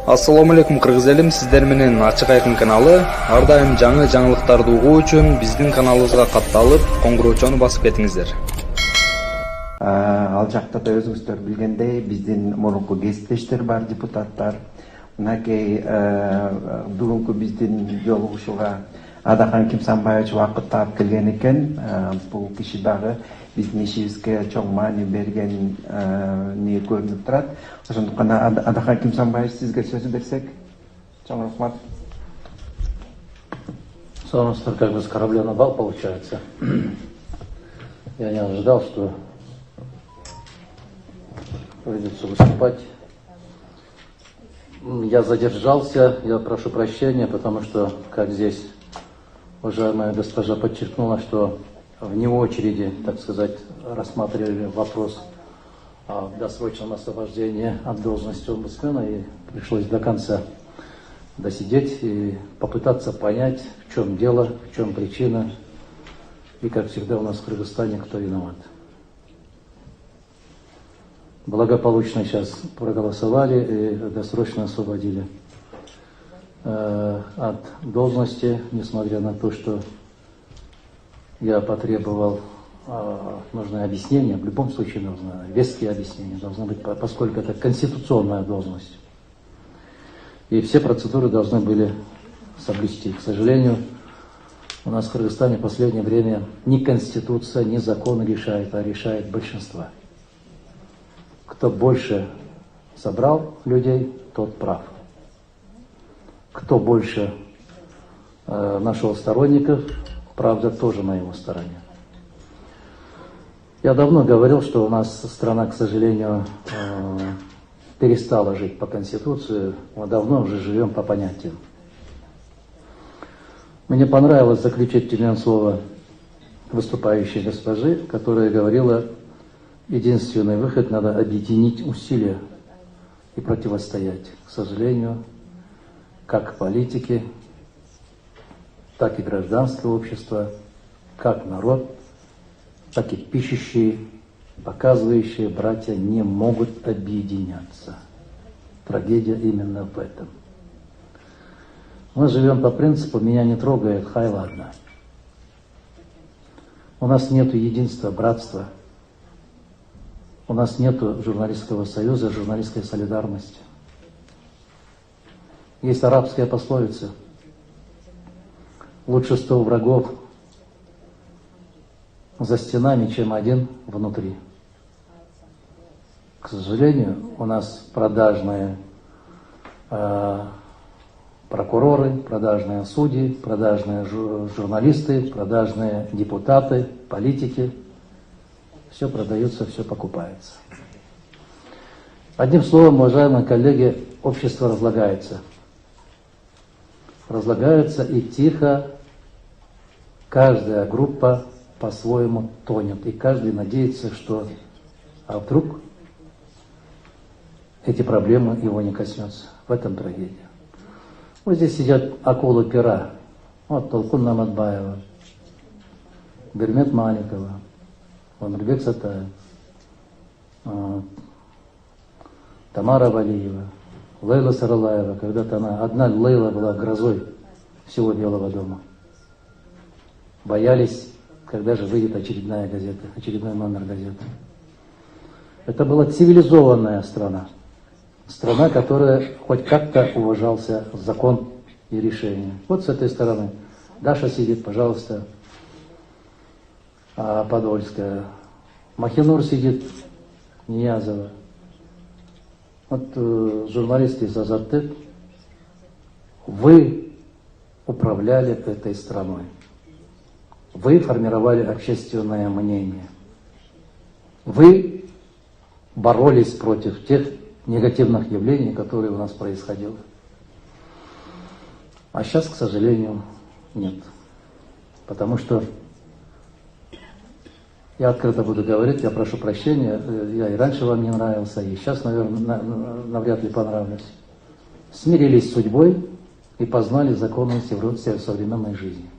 Ассаламу алейкум кыргыз элим, сиздер менен Ачык Айкын каналы. Ар дайым жаңы жаңылыктарды угуу үчүн биздин каналыбызга катталып, коңгуроочону басып кетиңиздер. Ал жакта да өзүңүздөр билгендей, биздин мурунку кесиптештер бар, депутаттар. Мынакей бүгүнкү биздин жолугушууга Адахан Кимсанбаевич убакыт таап келген экен. Бул киши дагы биздин ишибизге чоң маани берген көрүнүп турат. Ошондуктан Адахан Кимсанбаевич, сизге сөз берсек. Чоң рахмат. Солнце как бы с корабля на бал получается. Я не ожидал, что придется выступать. Я задержался, я прошу прощения, потому что, как здесь уважаемая госпожа подчеркнула, что вне очереди, так сказать, рассматривали вопрос о досрочном освобождении от должности омбудсмена, и пришлось до конца досидеть и попытаться понять, в чем дело, в чем причина, и, как всегда у нас в Кыргызстане, кто виноват. Благополучно сейчас проголосовали и досрочно освободили от должности, несмотря на то, что я потребовал нужное объяснение, в любом случае нужно, веские объяснения должны быть, поскольку это конституционная должность. И все процедуры должны были соблюсти. К сожалению, у нас в Кыргызстане в последнее время ни конституция, ни закон решает, а решает большинство. Кто больше собрал людей, тот прав. Кто больше нашел сторонников, правда тоже на его стороне. Я давно говорил, что у нас страна, к сожалению, перестала жить по Конституции, мы давно уже живем по понятиям. Мне понравилось заключительное слово выступающей госпожи, которая говорила: единственный выход — надо объединить усилия и противостоять. К сожалению, как политики, так и гражданское общество, как народ, так и пишущие, показывающие братья не могут объединяться. Трагедия именно в этом. Мы живем по принципу «меня не трогает, хай ладно». У нас нет единства, братства. У нас нет журналистского союза, журналистской солидарности. Есть арабская пословица: лучше 100 врагов за стенами, чем один внутри. К сожалению, у нас продажные прокуроры, продажные судьи, продажные журналисты, продажные депутаты, политики. Все продается, все покупается. Одним словом, уважаемые коллеги, общество разлагается. Разлагается и тихо, каждая группа по-своему тонет. И каждый надеется, что вдруг эти проблемы его не коснутся. В этом трагедия. Вот здесь сидят акулы пера. Вот Толкун Наматбаева, Бермет Маликова, Омирбек Сатаев, Тамара Валиева, Лейла Саралаева. Когда-то одна Лейла была грозой всего Белого дома. Боялись, когда же выйдет очередная газета, очередной номер газеты. Это была цивилизованная страна. Страна, которая хоть как-то уважался закон и решение. Вот с этой стороны Даша сидит, пожалуйста, Подольская. Махинур сидит, Ниязова. Вот журналисты из Азаттык. Вы управляли этой страной. Вы формировали общественное мнение. Вы боролись против тех негативных явлений, которые у нас происходили. А сейчас, к сожалению, нет. Потому что, я открыто буду говорить, я прошу прощения, я и раньше вам не нравился, и сейчас, наверное, навряд ли понравлюсь. Смирились с судьбой и познали законы современной жизни.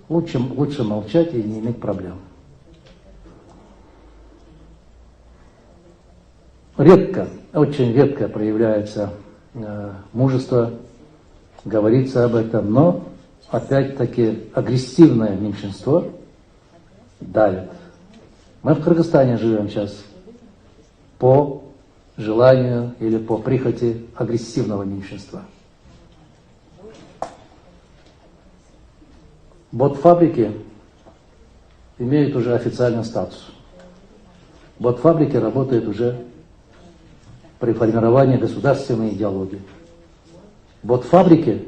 Лучше молчать и не иметь проблем. Редко, очень редко проявляется мужество говорится об этом, но опять-таки агрессивное меньшинство давит. Мы в Кыргызстане живем сейчас по желанию или по прихоти агрессивного меньшинства. Ботфабрики имеют уже официальный статус. Ботфабрики работают уже при формировании государственной идеологии. Ботфабрики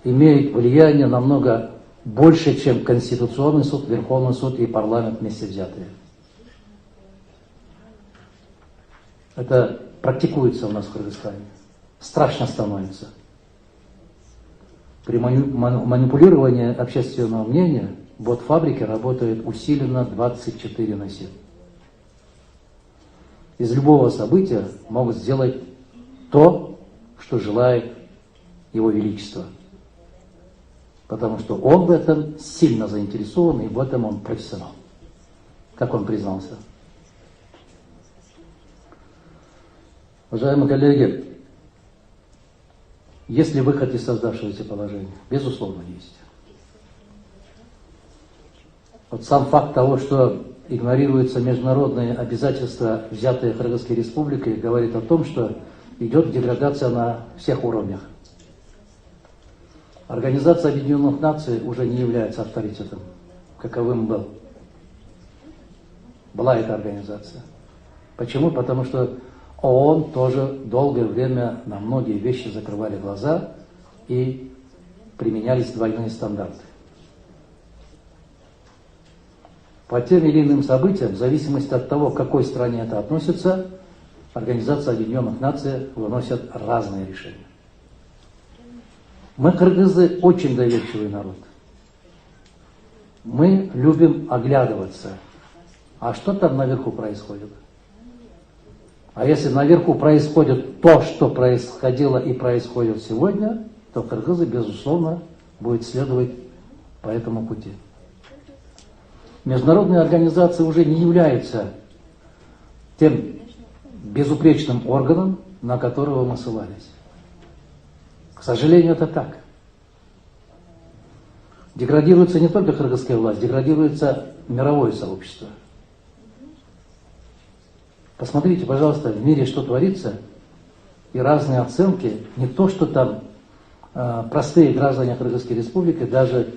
имеют влияние намного больше, чем Конституционный суд, Верховный суд и парламент вместе взятые. Это практикуется у нас в Кыргызстане. Страшно становится. При манипулировании общественного мнения ботфабрики работают усиленно 24/7. Из любого события могут сделать то, что желает Его Величество. Потому что он в этом сильно заинтересован, и в этом он профессионал. Как он признался. Уважаемые коллеги, есть ли выход из создавшегося положения? Безусловно, есть. Вот сам факт того, что игнорируются международные обязательства, взятые Кыргызской Республикой, говорит о том, что идет деградация на всех уровнях. Организация Объединенных Наций уже не является авторитетом, каковым был. Была эта организация. Почему? Потому что ООН тоже долгое время на многие вещи закрывали глаза и применялись двойные стандарты. По тем или иным событиям, в зависимости от того, к какой стране это относится, Организация Объединенных Наций выносит разные решения. Мы, кыргызы, очень доверчивый народ. Мы любим оглядываться. А что там наверху происходит? А если наверху происходит то, что происходило и происходит сегодня, то кыргызы, безусловно, будут следовать по этому пути. Международные организации уже не являются тем безупречным органом, на которого мы ссылались. К сожалению, это так. Деградируется не только кыргызская власть, деградируется мировое сообщество. Посмотрите, пожалуйста, в мире что творится, и разные оценки, не то, что там простые граждане Кыргызской Республики, даже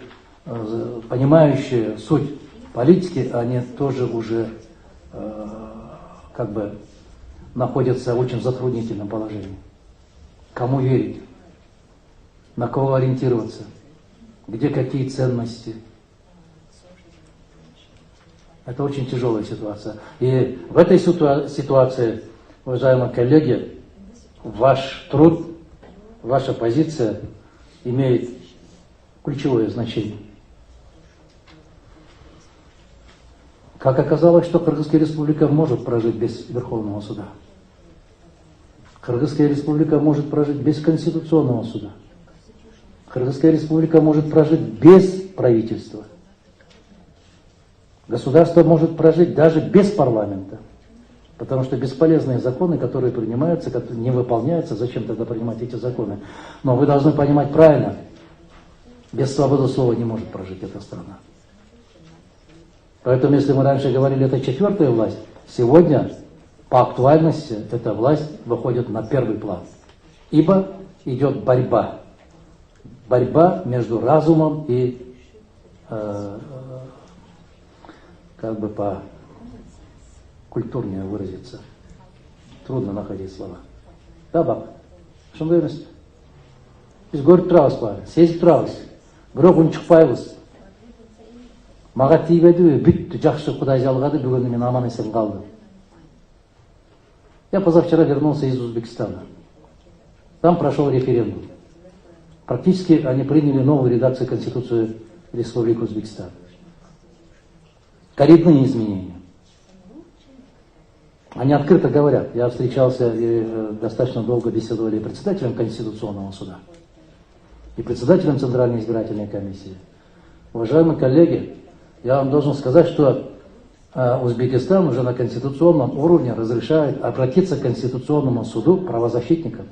понимающие суть политики, они тоже уже как бы находятся в очень затруднительном положении. Кому верить? На кого ориентироваться? Где какие ценности? Это очень тяжелая ситуация. И в этой ситуации, уважаемые коллеги, ваш труд, ваша позиция имеет ключевое значение. Как оказалось, что Кыргызская Республика может прожить без Верховного суда. Кыргызская Республика может прожить без Конституционного суда. Кыргызская Республика может прожить без правительства. Государство может прожить даже без парламента. Потому что бесполезные законы, которые принимаются, которые не выполняются, зачем тогда принимать эти законы? Но вы должны понимать правильно, без свободы слова не может прожить эта страна. Поэтому, если мы раньше говорили, это четвертая власть, сегодня по актуальности эта власть выходит на первый план. Ибо идет борьба. Борьба между разумом и, как бы по культурнее выразиться. Трудно находить слова. Да, баб? Шундай емес. Біз көріп тұрамыз ба, сезіп тұрамыз. Бірақ үн шықпаймыз. Мага тийбеді, бүтті, жақсы Құдай жалғады, бүгін мен аман есен қалдым. Я позавчера вернулся из Узбекистана. Там прошел референдум. Практически они приняли новую редакцию Конституции Республики Узбекистан. Коренные изменения. Они открыто говорят. Я встречался и достаточно долго беседовали и председателем Конституционного суда, и председателем Центральной избирательной комиссии. Уважаемые коллеги, я вам должен сказать, что Узбекистан уже на конституционном уровне разрешает обратиться к Конституционному суду правозащитникам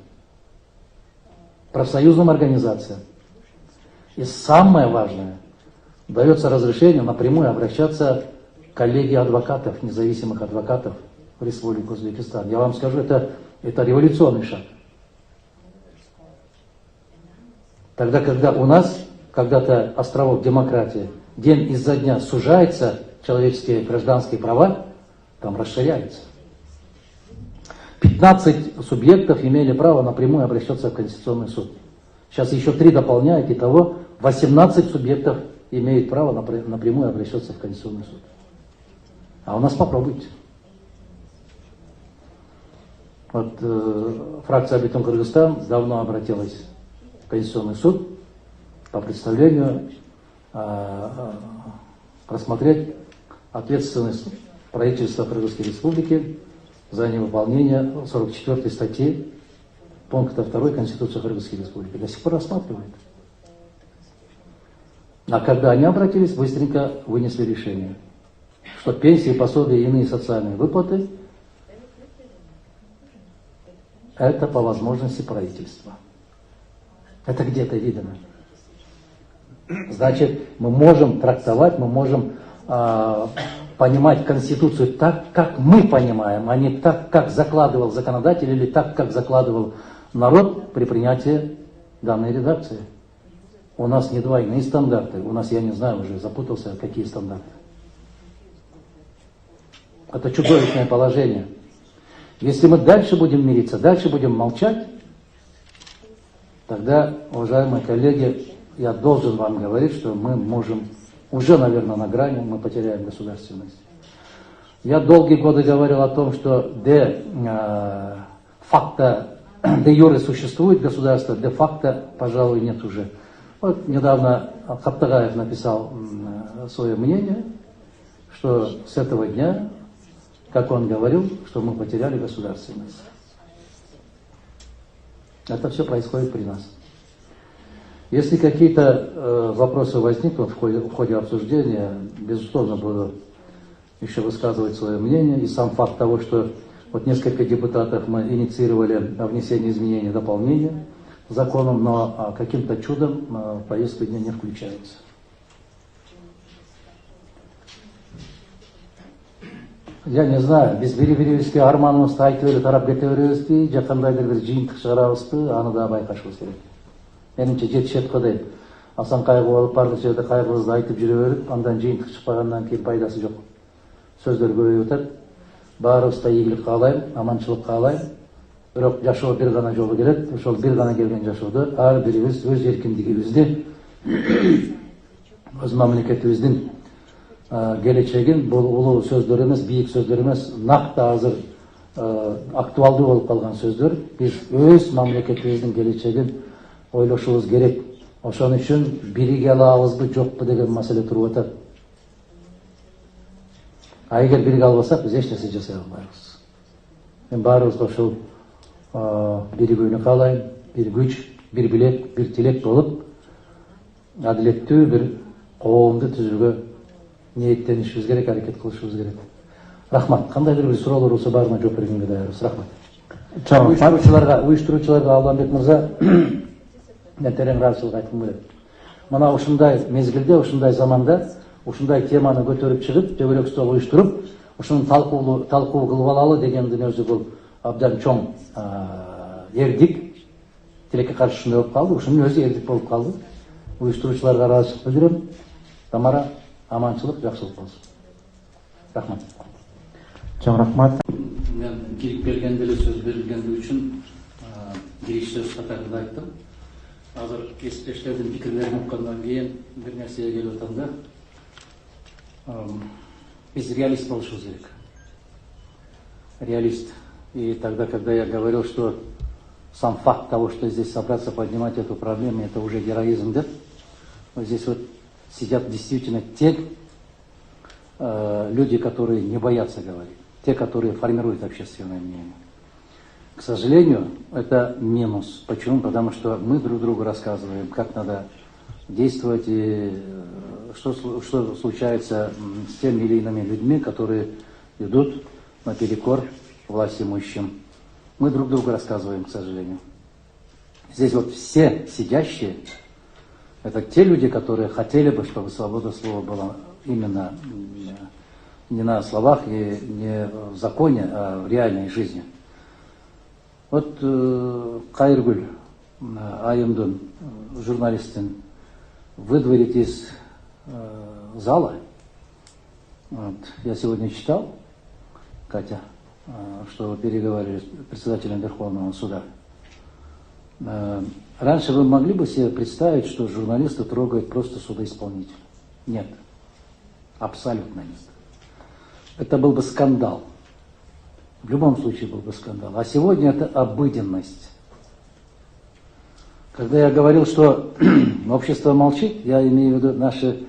профсоюзным организациям. И самое важное, дается разрешение напрямую обращаться к коллегии адвокатов, независимых адвокатов в Республику Узбекистан. Я вам скажу, это революционный шаг. Тогда, когда у нас, когда-то островок демократии, день изо дня сужается человеческие гражданские права, там расширяется. 15 субъектов имели право напрямую обращаться в Конституционный суд. Сейчас еще 3 дополняют, итого 18 субъектов имеют право напрямую обращаться в Конституционный суд. А у нас попробуйте. Вот фракция Абитон Кыргызстан давно обратилась в Конституционный суд по представлению просмотреть ответственность правительства Кыргызской Республики за невыполнение 44-й статьи пункта 2 Конституции Кыргызской Республики. До сих пор рассматривают. А когда они обратились, быстренько вынесли решение, что пенсии, пособия и иные социальные выплаты – это по возможности правительства. Это где-то видно. Значит, мы можем трактовать, мы можем понимать Конституцию так, как мы понимаем, а не так, как закладывал законодатель или так, как закладывал народ при принятии данной редакции. У нас не двойные стандарты, у нас, я не знаю, уже запутался, какие стандарты. Это чудовищное положение. Если мы дальше будем мириться, дальше будем молчать, тогда, уважаемые коллеги, я должен вам говорить, что мы можем, уже, наверное, на грани, мы потеряем государственность. Я долгие годы говорил о том, что де юре существует государство, де факто, пожалуй, нет уже. Вот недавно Хаттагаев написал свое мнение, что с этого дня, как он говорил, что мы потеряли государственность. Это все происходит при нас. Если какие-то вопросы возникнут в ходе обсуждения, безусловно, буду еще высказывать свое мнение. И сам факт того, что вот несколько депутатов мы инициировали внесение изменений и дополнений законом, но каким-то чудом в повестку дня не включается. Я не знаю, біз бері-беребізге арманымызды айтып өлі тарап кете беребіз бе, жақындайдыр бір жиынтық шығарамыз бе, аны да байқашымыз керек. Меніңше жетішет қыдайып, асан қайғы болып барлық жерде қайғымызды айтып жүре беріп, андан жиынтық шықпағаннан кейін пайдасы жоқ. Сөздер көбейіп өтеді. Барымыз да игілік қалаймын, аманшылық қалаймын. Бірақ жашоо бір ғана жолы келеді. Ошол бір ғана келген жашоодо ар бирибиз өз эркиндигибизди, өз мамлекетибиздин келечегин, бул улуу сөздөр эмес, бийик сөздөр эмес, накты азыр актуалдуу болуп калган сөздөр. Биз өз мамлекетибиздин келечегин ойлошубуз керек. Ошон үчүн бириге алабызбы, жокпу деген маселе туруп атат. А эгер бириге албасак, биз эч нерсе жасай албайбыз. Мен баарыбызга ушул биригүүнү каалайм, бир күч, бир билек, бир тилек болуп, адилеттүү бир коомду түзүүгө ниеттенишибиз керек, аракет кылышыбыз керек. Рахмат. Кандайдыр бир суроолор болсо баарына жооп бергенге даярбыз. Рахмат. Уюштуруучуларга Алламбек мырза, мен терең ыраазычылык айткым келет. Мына ушундай мезгилде, ушундай заманда, ушундай теманы көтөрүп чыгып, дөбөлөк стол уюштуруп, ушуну талкуу кылып алалы дегендин өзү бул абдан чоң эрдик. Тилекке каршы ушундай болуп калды, ушунун өзү эрдик болуп калды. Уюштуруучуларга ыраазычылык билдирем. Тамара, аманчылык, жакшылык болсун. Рахмат. Чоң рахмат. Мен кирип келгенде эле сөз берилгендиги үчүн кириш сөз катарында айттым. Азыр кесиптештердин пикирлерин уккандан кийин бир нерсеге келип атам да. Биз реалист болушубуз керек. Реалист. И тогда, когда я говорил, что сам факт того, что здесь собраться, поднимать эту проблему, это уже героизм, да? Вот здесь вот сидят действительно те люди, которые не боятся говорить, те, которые формируют общественное мнение. К сожалению, это минус. Почему? Потому что мы друг другу рассказываем, как надо действовать и что случается с теми или иными людьми, которые идут наперекор власть имущим. Мы друг другу рассказываем, к сожалению. Здесь вот все сидящие, это те люди, которые хотели бы, чтобы свобода слова была именно не на словах и не в законе, а в реальной жизни. Вот Кайыргүл Айымдун, журналистин, выдворить из зала. Вот. Я сегодня читал, Катя, что вы переговорили с председателем Верховного суда. Раньше вы могли бы себе представить, что журналисты трогают просто судоисполнителя? Нет. Абсолютно нет. Это был бы скандал. В любом случае был бы скандал. А сегодня это обыденность. Когда я говорил, что общество молчит, я имею в виду наши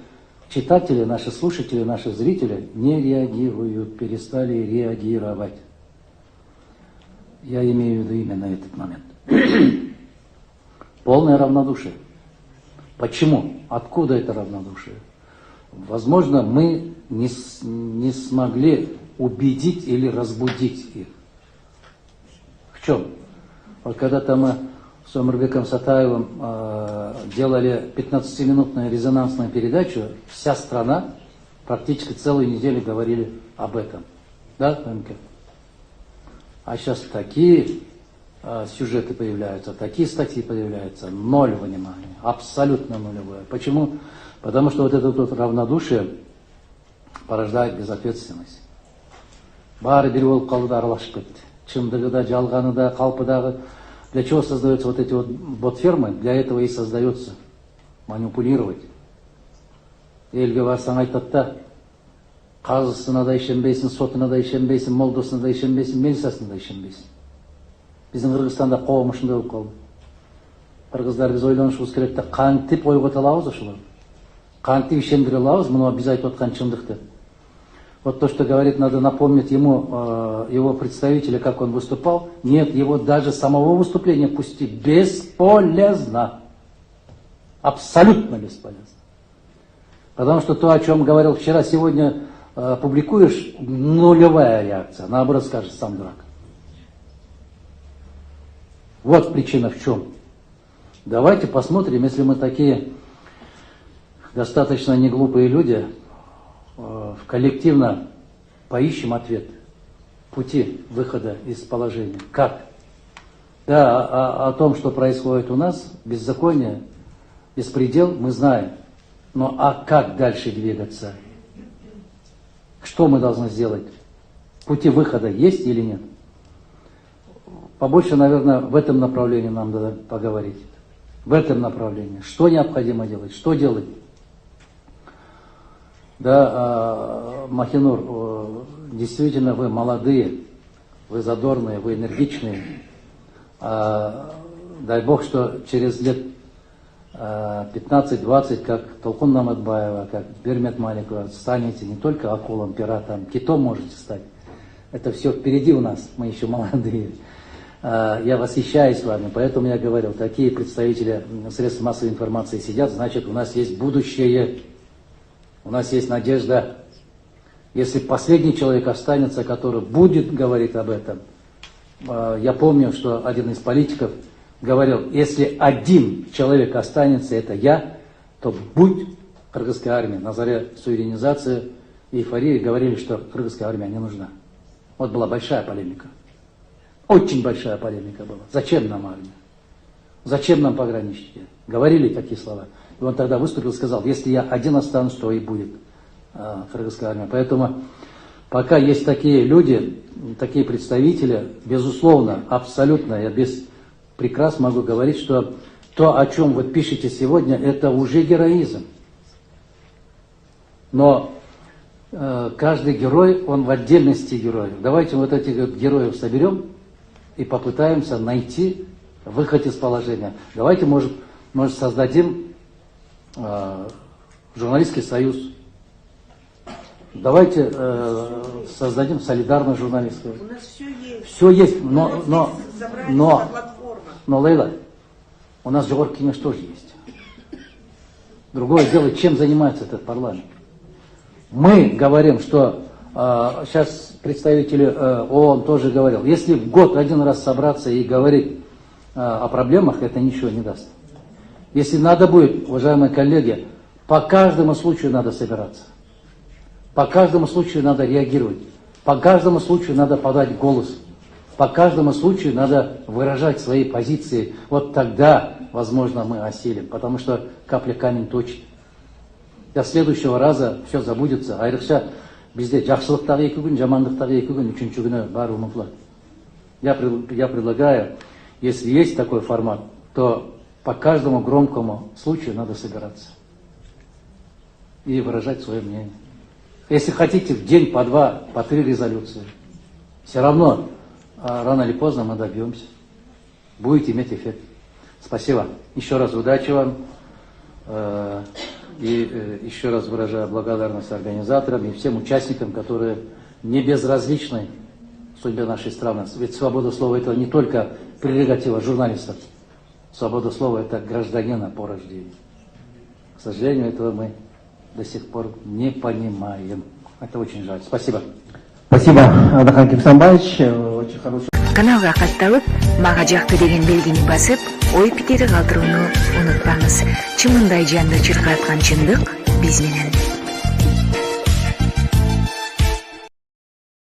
читатели, наши слушатели, наши зрители не реагируют, перестали реагировать. Я имею в виду именно этот момент. Полное равнодушие. Почему? Откуда это равнодушие? Возможно, мы не смогли убедить или разбудить их. В чем? Вот когда-то мы с Омарбеком Сатаевым делали 15-минутную резонансную передачу, вся страна практически целую неделю говорили об этом. Да, МК? А сейчас такие сюжеты появляются, такие статьи появляются, ноль внимания, абсолютно нулевое. Почему? Потому что вот это вот равнодушие порождает безответственность. Бары бир болуп калды да аралашып кетти. Чындыгы да, жалганы да, калпы дагы. Для чего создаются вот эти вот ботфермы? Для этого и создается. Манипулировать. Элге барсаң айтат да, казысына да ишенбейсиң, сотуна да ишенбейсиң, молдосуна да ишенбейсиң, милициясына да ишенбейсиң. Биздин Кыргызстанда коом ушундай болуп калды. Кыргыздар, биз ойлонушубуз керек да, кантип ойгото алабыз ошолорду? Кантип ишендире алабыз муну биз айтып аткан чындык деп? Вот то, что говорит, надо напомнить ему, его представителя, как он выступал. Нет, его даже самого выступления пустить бесполезно. Абсолютно бесполезно. Потому что то, о чем говорил вчера, сегодня публикуешь, нулевая реакция. Наоборот, скажешь, сам дурак. Вот причина в чем. Давайте посмотрим, если мы такие достаточно неглупые люди, коллективно поищем ответ, пути выхода из положения. Как? Да, о том, что происходит у нас, беззаконие, беспредел, мы знаем. Но а как дальше двигаться? Что мы должны сделать? Пути выхода есть или нет? Побольше, наверное, в этом направлении нам надо поговорить. В этом направлении. Что необходимо делать? Что делать? Да, Махинур, действительно вы молодые, вы задорные, вы энергичные. Дай Бог, что через лет 15-20, как Толкун Наматбаева, как Бермет Маликова, станете не только акулом, пиратом, китом можете стать. Это все впереди у нас, мы еще молодые. Я восхищаюсь вами, поэтому я говорил, такие представители средств массовой информации сидят, значит, у нас есть будущее. У нас есть надежда, если последний человек останется, который будет говорить об этом. Я помню, что один из политиков говорил, если один человек останется, это я, то будь кыргызская армия. На заре суверенизации и эйфории говорили, что кыргызская армия не нужна. Вот была большая полемика. Очень большая полемика была. Зачем нам армия? Зачем нам пограничники? Говорили такие слова. И он тогда выступил и сказал, если я один останусь, то и будет кыргызская армия. Поэтому пока есть такие люди, такие представители, безусловно, абсолютно, я без прикрас могу говорить, что то, о чем вы пишете сегодня, это уже героизм. Но каждый герой, он в отдельности герой. Давайте вот этих героев соберем и попытаемся найти выход из положения. Давайте, может создадим журналистский союз. Давайте создадим солидарную журналистскую. У нас все есть. Все есть, но Лейла, у нас Жогоркий Кенеш тоже есть. Другое дело, чем занимается этот парламент. Мы говорим, что сейчас представители ООН тоже говорил, если в год один раз собраться и говорить о проблемах, это ничего не даст. Если надо будет, уважаемые коллеги, по каждому случаю надо собираться. По каждому случаю надо реагировать. По каждому случаю надо подать голос. По каждому случаю надо выражать свои позиции. Вот тогда, возможно, мы осилим. Потому что капля камень точит. До следующего раза все забудется. Айрықша бізде жақсылықтағы 2 күн, жамандықтағы 2 күн, 3-ші күні бәрі ұмытылады. Я предлагаю, если есть такой формат, то по каждому громкому случаю надо собираться и выражать свое мнение. Если хотите, в день по 2, по 3 резолюции. Все равно, рано или поздно мы добьемся. Будет иметь эффект. Спасибо. Еще раз удачи вам. И еще раз выражаю благодарность организаторам и всем участникам, которые не безразличны судьбе нашей страны. Ведь свобода слова — это не только прерогатива журналистов. Свобода слова — это гражданина по рождению. К сожалению, этого мы до сих пор не понимаем. Это очень жаль. Спасибо. Спасибо, Адахан Кимсанбаевич. Очень хороший. Каналга катталып, мага жакты деген белгини басып, ой пикири калтырууну унутпаңыз. Чымындай жанды чыркаткан чындык биз менен.